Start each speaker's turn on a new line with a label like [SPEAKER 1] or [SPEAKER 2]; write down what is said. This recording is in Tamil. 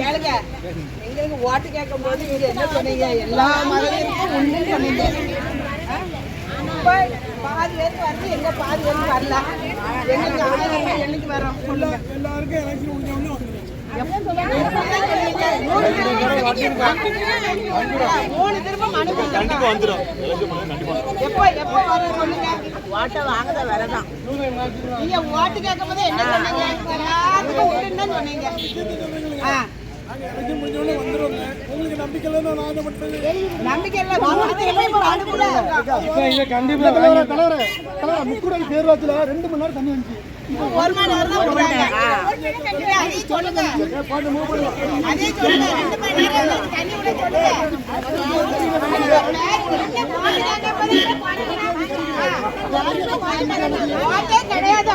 [SPEAKER 1] கேளுங்க, எங்களுக்கு ஓட்டு கேட்கும் போது நீங்க என்ன சொன்னீங்க? எல்லா மகளிருக்கும் ஒண்ணு சொன்னீங்க. இப்ப பாதி பேருக்கு வருது, எங்க பாதி பேருக்கு வரல. எங்களுக்கு 1000 என்னைக்கு வரோம் சொல்லுங்க.
[SPEAKER 2] எல்லாருக்கும் எலெக்ஷன் முடிஞ்ச உடனே வந்துடும்.
[SPEAKER 1] 3 திரும்ப
[SPEAKER 3] கண்டிப்பா வந்துடும்.
[SPEAKER 1] எப்போ எப்போ வரும் சொல்லுங்க. ஓட்டை வாங்கத வரதான். நீங்க ஓட்டு கேட்கும் போது என்ன சொன்னீங்க? எல்லாத்துக்கும் ஒண்ணுன்னு சொன்னீங்க.
[SPEAKER 2] எலெக்ஷன் முடிஞ்ச உடனே வந்துடும். உங்களுக்கு நம்பிக்கை இல்லைன்னா நான் என்ன பண்றது?
[SPEAKER 1] நம்பிக்கை இல்லை.
[SPEAKER 2] கண்டிப்பா முக்குடல் பேரூராட்சியில 2 மணி நேரம் தண்ணி வந்துச்சு.
[SPEAKER 1] 1 மணி நேரம் தான் விடுறாங்க. அதே சொல்லுங்க. அதே சொல்லுங்க. 2 மணி நேரம் தண்ணி விட சொல்லுங்க. கிடையாது.